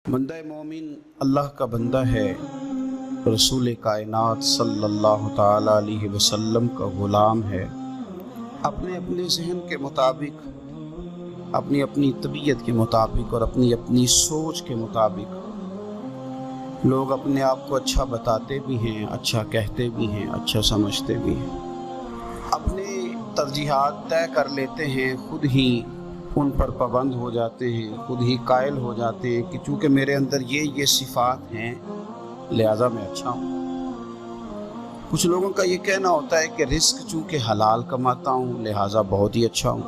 بندہ مومن اللہ کا بندہ ہے، رسول کائنات صلی اللہ تعالیٰ علیہ وسلم کا غلام ہے۔ اپنے اپنے ذہن کے مطابق، اپنی اپنی طبیعت کے مطابق اور اپنی اپنی سوچ کے مطابق لوگ اپنے آپ کو اچھا بتاتے بھی ہیں، اچھا کہتے بھی ہیں، اچھا سمجھتے بھی ہیں، اپنے ترجیحات طے کر لیتے ہیں، خود ہی ان پر پابند ہو جاتے ہیں، خود ہی قائل ہو جاتے ہیں کہ چونکہ میرے اندر یہ صفات ہیں لہذا میں اچھا ہوں۔ کچھ لوگوں کا یہ کہنا ہوتا ہے کہ رزق چونکہ حلال کماتا ہوں لہذا بہت ہی اچھا ہوں،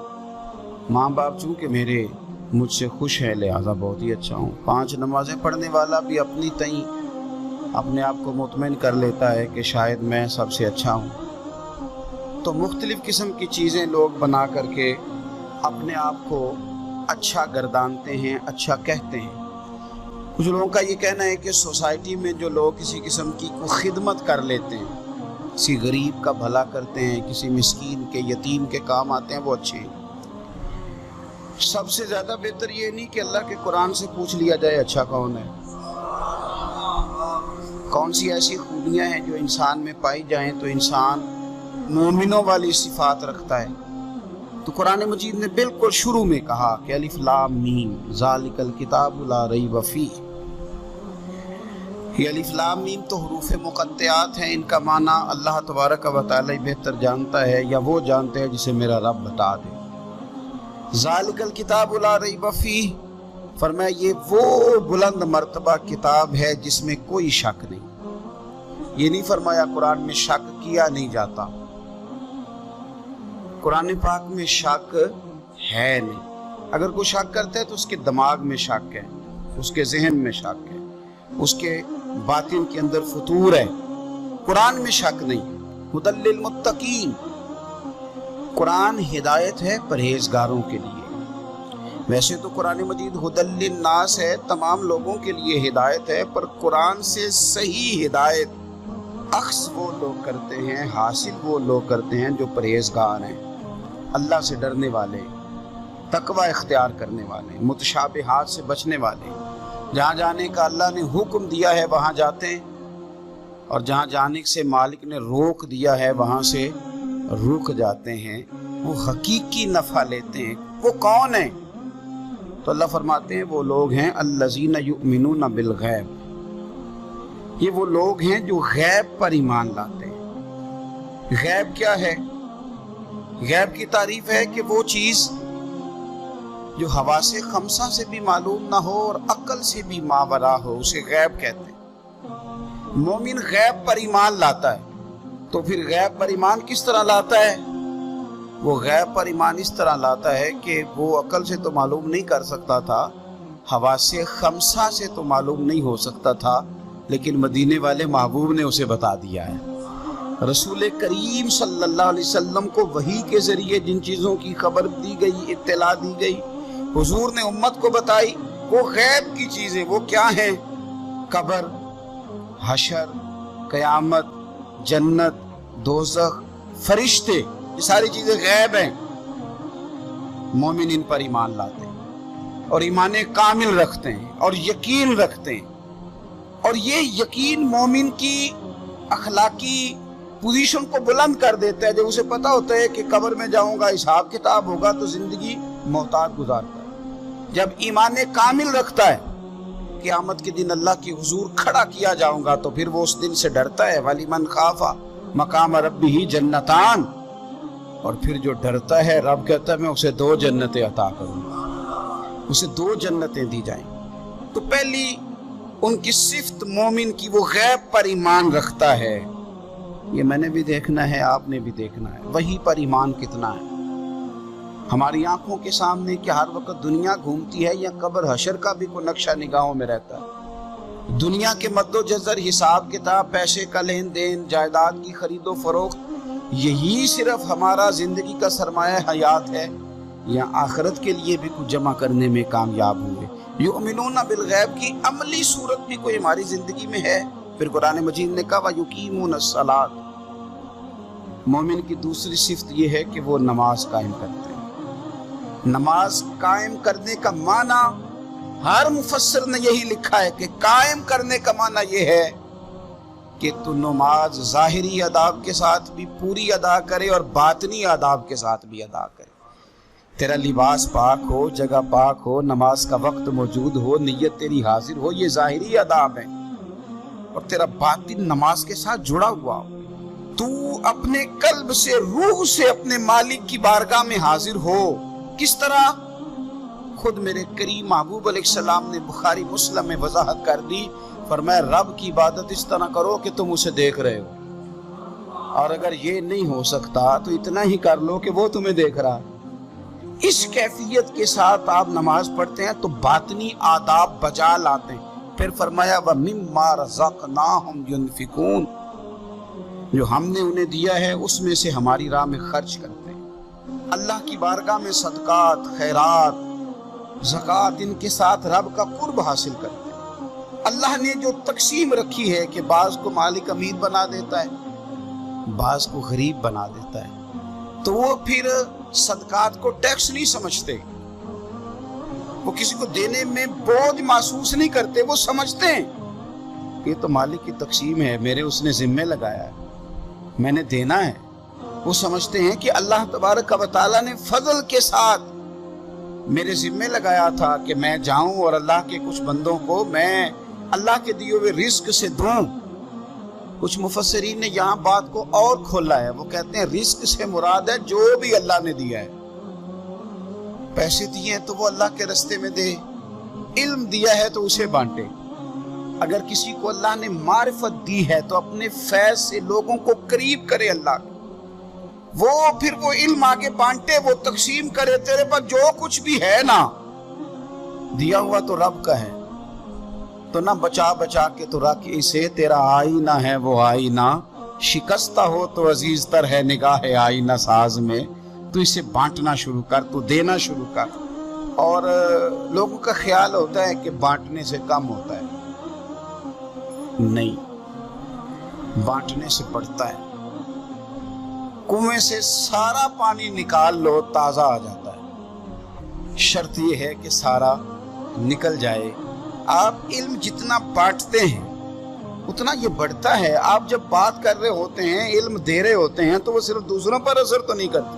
ماں باپ چونکہ میرے مجھ سے خوش ہے لہذا بہت ہی اچھا ہوں، 5 نمازیں پڑھنے والا بھی اپنی تئیں اپنے آپ کو مطمئن کر لیتا ہے کہ شاید میں سب سے اچھا ہوں۔ تو مختلف قسم کی چیزیں لوگ بنا کر کے اپنے آپ کو اچھا گردانتے ہیں، اچھا کہتے ہیں۔ کچھ لوگوں کا یہ کہنا ہے کہ سوسائٹی میں جو لوگ کسی قسم کی خدمت کر لیتے ہیں، کسی غریب کا بھلا کرتے ہیں، کسی مسکین کے یتیم کے کام آتے ہیں، وہ اچھے ہیں۔ سب سے زیادہ بہتر یہ نہیں کہ اللہ کے قرآن سے پوچھ لیا جائے اچھا کون ہے، کون سی ایسی خوبیاں ہیں جو انسان میں پائی جائیں تو انسان مومنوں والی صفات رکھتا ہے۔ تو قرآن مجید نے بالکل شروع میں کہا کہ الف لام میم ذالک الکتاب لا ریب فیہ۔ یہ الف لام میم تو حروف مقطعات ہیں، ان کا معنی اللہ تبارک و تعالی بہتر جانتا ہے یا وہ جانتے ہیں جسے میرا رب بتا دے۔ ذالک الکتاب لا ریب فیہ فرمایا یہ وہ بلند مرتبہ کتاب ہے جس میں کوئی شک نہیں۔ یہ نہیں فرمایا قرآن میں شک کیا نہیں جاتا، قرآن پاک میں شک ہے نہیں۔ اگر کوئی شک کرتا ہے تو اس کے دماغ میں شک ہے، اس کے ذہن میں شک ہے، اس کے باطن کے اندر فطور ہے۔ قرآن میں شک نہیں۔ ھدی للمتقین، قرآن ہدایت ہے پرہیزگاروں کے لیے۔ ویسے تو قرآن مجید ھدی للناس ہے، تمام لوگوں کے لیے ہدایت ہے، پر قرآن سے صحیح ہدایت اخذ وہ لوگ کرتے ہیں، حاصل وہ لوگ کرتے ہیں جو پرہیزگار ہیں، اللہ سے ڈرنے والے، تقوی اختیار کرنے والے، متشابہات سے بچنے والے۔ جہاں جانے کا اللہ نے حکم دیا ہے وہاں جاتے ہیں، اور جہاں جانے سے مالک نے روک دیا ہے وہاں سے رک جاتے ہیں، وہ حقیقی نفع لیتے ہیں۔ وہ کون ہیں؟ تو اللہ فرماتے ہیں وہ لوگ ہیں الذین یؤمنون بالغیب، یہ وہ لوگ ہیں جو غیب پر ایمان لاتے ہیں۔ غیب کیا ہے؟ غیب کی تعریف ہے کہ وہ چیز جو حواس خمسہ سے بھی معلوم نہ ہو اور عقل سے بھی ماورا ہو، اسے غیب کہتے ہیں۔ مومن غیب پر ایمان لاتا ہے، تو پھر غیب پر ایمان کس طرح لاتا ہے؟ وہ غیب پر ایمان اس طرح لاتا ہے کہ وہ عقل سے تو معلوم نہیں کر سکتا تھا، حواس خمسہ سے تو معلوم نہیں ہو سکتا تھا، لیکن مدینے والے محبوب نے اسے بتا دیا ہے۔ رسول کریم صلی اللہ علیہ وسلم کو وحی کے ذریعے جن چیزوں کی خبر دی گئی، اطلاع دی گئی، حضور نے امت کو بتائی، وہ غیب کی چیزیں وہ کیا ہیں؟ قبر، حشر، قیامت، جنت، دوزخ، فرشتے، یہ ساری چیزیں غیب ہیں۔ مومن ان پر ایمان لاتے ہیں اور ایمان کامل رکھتے ہیں اور یقین رکھتے ہیں، اور یہ یقین مومن کی اخلاقی پوزیشن کو بلند کر دیتا ہے۔ جب اسے پتہ ہوتا ہے کہ قبر میں جاؤں گا، حساب کتاب ہوگا، تو زندگی محتاط گزارتا ہے۔ جب ایمان کامل رکھتا ہے، قیامت کے دن اللہ کے حضور کھڑا کیا جاؤں گا، تو پھر وہ اس دن سے ڈرتا ہے۔ وَلِمَنْ خَافَ مَقَامَ رَبِّهِ جَنَّتَانِ، اور پھر جو ڈرتا ہے، رب کہتا ہے میں اسے 2 جنتیں عطا کروں گا، اسے 2 جنتیں دی جائیں۔ تو پہلی ان کی صفت مومن کی، وہ غیب پر ایمان رکھتا ہے۔ یہ میں نے بھی دیکھنا ہے، آپ نے بھی دیکھنا ہے، وہی پر ایمان کتنا ہے۔ ہماری آنکھوں کے سامنے کہ ہر وقت دنیا گھومتی ہے یا قبر حشر کا بھی کوئی نقشہ نگاہوں میں رہتا ہے؟ دنیا کے مد و جزر، حساب کتاب، پیسے کا لین دین، جائیداد کی خرید و فروخت، یہی صرف ہمارا زندگی کا سرمایہ حیات ہے، یا آخرت کے لیے بھی کچھ جمع کرنے میں کامیاب ہوئے؟ یؤمنون بالغیب کی عملی صورت بھی کوئی ہماری زندگی میں ہے؟ پھر قرآن مجید نے کہا وَيُقِيمُونَ الصَّلَاةَ، مومن کی دوسری صفت یہ ہے کہ وہ نماز قائم کرتے ہیں۔ نماز قائم کرنے کا معنی ہر مفسر نے یہی لکھا ہے کہ قائم کرنے کا معنی یہ ہے کہ تو نماز ظاہری آداب کے ساتھ بھی پوری ادا کرے اور باطنی آداب کے ساتھ بھی ادا کرے. تیرا لباس پاک ہو، جگہ پاک ہو، نماز کا وقت موجود ہو، نیت تیری حاضر ہو، یہ ظاہری آداب ہیں. اور تیرا باطن نماز کے ساتھ جڑا ہوا ہو، تو اپنے قلب سے، روح سے اپنے مالک کی بارگاہ میں حاضر ہو. کس طرح؟ خود میرے کریم محبوب علیہ السلام نے بخاری مسلم میں وضاحت کر دی، فرمایا رب کی عبادت اس طرح کرو کہ تم اسے دیکھ رہے ہو، اور اگر یہ نہیں ہو سکتا تو اتنا ہی کر لو کہ وہ تمہیں دیکھ رہا. اس کیفیت کے ساتھ آپ نماز پڑھتے ہیں تو باطنی آداب بجا لاتے ہیں. پھر فرمایا وَمِمَّا رَزَقْنَاهُمْ يُنْفِقُونَ، جو ہم نے انہیں دیا ہے اس میں سے ہماری راہ میں خرچ کرتے ہیں. اللہ کی بارگاہ میں صدقات، خیرات، زکوٰۃ، ان کے ساتھ رب کا قرب حاصل کرتے ہیں. اللہ نے جو تقسیم رکھی ہے کہ بعض کو مالک امیر بنا دیتا ہے، بعض کو غریب بنا دیتا ہے، تو وہ پھر صدقات کو ٹیکس نہیں سمجھتے، وہ کسی کو دینے میں بوجھ محسوس نہیں کرتے. وہ سمجھتے ہیں کہ یہ تو مالک کی تقسیم ہے، میرے اس نے ذمہ لگایا ہے، میں نے دینا ہے. وہ سمجھتے ہیں کہ اللہ تبارک و تعالیٰ نے فضل کے ساتھ میرے ذمہ لگایا تھا کہ میں جاؤں اور اللہ کے کچھ بندوں کو میں اللہ کے دیے ہوئے رزق سے دوں. کچھ مفسرین نے یہاں بات کو اور کھولا ہے. وہ کہتے ہیں رزق سے مراد ہے جو بھی اللہ نے دیا ہے. پیسے دیے ہیں تو وہ اللہ کے رستے میں دے، علم دیا ہے تو اسے بانٹے. اگر کسی کو اللہ نے معرفت دی ہے تو اپنے فیض سے لوگوں کو قریب کرے اللہ کے، وہ پھر وہ علم آگے بانٹے، وہ تقسیم کرے. تیرے پاس جو کچھ بھی ہے نا دیا ہوا تو رب کا ہے، تو نہ بچا بچا کے تو رکھ اسے. تیرا آئینہ ہے وہ آئینہ، شکستہ ہو تو عزیز تر ہے نگاہ آئینہ ساز میں. تو اسے بانٹنا شروع کر، تو دینا شروع کر. اور لوگوں کا خیال ہوتا ہے کہ بانٹنے سے کم ہوتا ہے، نہیں، بانٹنے سے بڑھتا ہے. کنویں سے سارا پانی نکال لو تازہ آ جاتا ہے، شرط یہ ہے کہ سارا نکل جائے. آپ علم جتنا بانٹتے ہیں اتنا یہ بڑھتا ہے. آپ جب بات کر رہے ہوتے ہیں، علم دے رہے ہوتے ہیں، تو وہ صرف دوسروں پر اثر تو نہیں کرتی.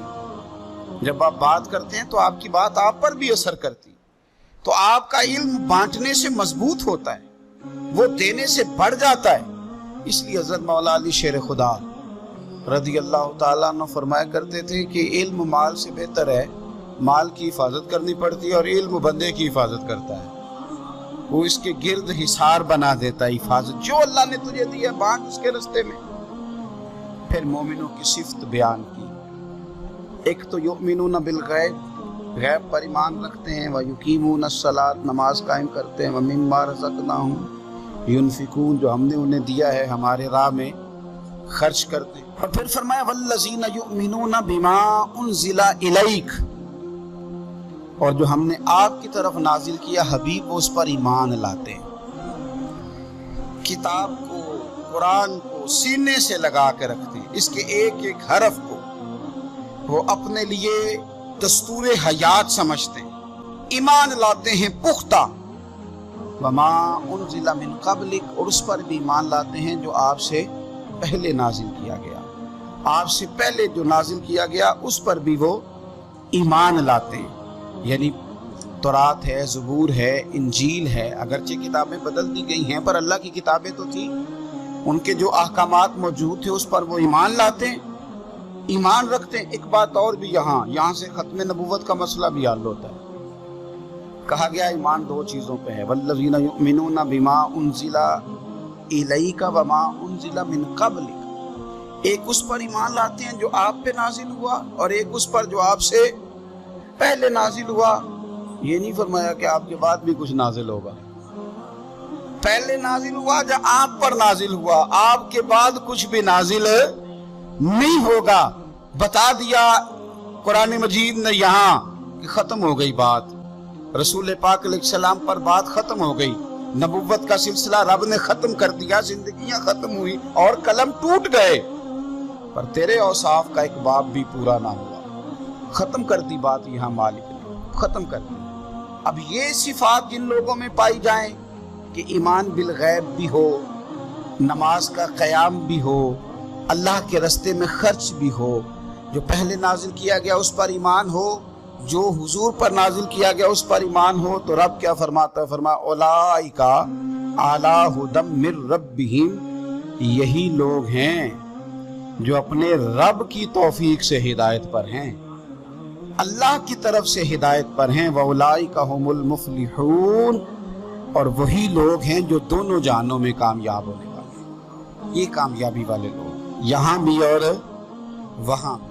جب آپ بات کرتے ہیں تو آپ کی بات آپ پر بھی اثر کرتی. تو آپ کا علم بانٹنے سے مضبوط ہوتا ہے، وہ دینے سے بڑھ جاتا ہے. اس لیے حضرت مولا علی شیر خدا رضی اللہ تعالیٰ عنہ فرمایا کرتے تھے کہ علم مال سے بہتر ہے. مال کی حفاظت کرنی پڑتی ہے اور علم بندے کی حفاظت کرتا ہے. وہ اس کے گرد حصار بنا دیتا ہے. حفاظت جو اللہ نے تجھے دی ہے بانٹ اس کے رستے میں. پھر مومنوں کی صفت بیان کی. ایک تو یؤمنون بالغیب، غیب پر ایمان رکھتے ہیں، وَيُقِيمُونَ الصَّلَاةَ، نماز قائم کرتے ہیں، وَمِمَّا رَزَقْنَاهُمْ يُنْفِقُونَ، جو ہم نے انہیں دیا ہے ہمارے راہ میں خرچ کرتے ہیں. اور پھر فرمایا وَالَّذِينَ يُؤْمِنُونَ بِمَا أُنزِلَ إِلَيْكَ، اور جو ہم نے آپ کی طرف نازل کیا حبیب، اس پر ایمان لاتے ہیں. کتاب کو، قرآن کو سینے سے لگا کے رکھتے ہیں، اس کے ایک ایک حرف کو وہ اپنے لیے دستور حیات سمجھتے ہیں. ایمان لاتے ہیں پختہ. وما انزل من قبلک، اور اس پر بھی ایمان لاتے ہیں جو آپ سے پہلے نازل کیا گیا. آپ سے پہلے جو نازل کیا گیا اس پر بھی وہ ایمان لاتے ہیں. یعنی تورات ہے، زبور ہے، انجیل ہے، اگرچہ کتابیں بدل دی گئی ہیں پر اللہ کی کتابیں تو تھی. ان کے جو احکامات موجود تھے اس پر وہ ایمان لاتے ہیں، ایمان رکھتے ہیں. ایک بات اور بھی یہاں سے ختم نبوت کا مسئلہ بھی حل ہوتا ہے. کہا گیا ایمان دو چیزوں پہ ہے، والذین یؤمنون بما انزل الیک وما انزل من قبلک. ایک اس پر ایمان لاتے ہیں جو آپ پہ نازل ہوا، اور ایک اس پر جو آپ سے پہلے نازل ہوا. یہ نہیں فرمایا کہ آپ کے بعد بھی کچھ نازل ہوگا. پہلے نازل ہوا جب آپ پر نازل ہوا، آپ کے بعد کچھ بھی نازل نہیں ہوگا. بتا دیا قرآن مجید نے یہاں کہ ختم ہو گئی بات. رسول پاک علیہ السلام پر بات ختم ہو گئی. نبوت کا سلسلہ رب نے ختم کر دیا، زندگیاں ختم ہوئی اور قلم ٹوٹ گئے، پر تیرے اوصاف کا ایک باب بھی پورا نہ ہوا. ختم کر دی بات یہاں مالک نے، ختم کر دی. اب یہ صفات جن لوگوں میں پائی جائیں کہ ایمان بالغیب بھی ہو، نماز کا قیام بھی ہو، اللہ کے راستے میں خرچ بھی ہو، جو پہلے نازل کیا گیا اس پر ایمان ہو، جو حضور پر نازل کیا گیا اس پر ایمان ہو، تو رب کیا فرماتا ہے؟ فرمایا اولئک علی ھدی من ربہم، یہی لوگ ہیں جو اپنے رب کی توفیق سے ہدایت پر ہیں، اللہ کی طرف سے ہدایت پر ہیں، وَأُولَئِكَ هُمُ الْمُفْلِحُونَ، اور وہی لوگ ہیں جو دونوں جہانوں میں کامیاب ہونے والے ہیں۔ یہ کامیابی والے لوگ یہاں بھی اور وہاں بھی۔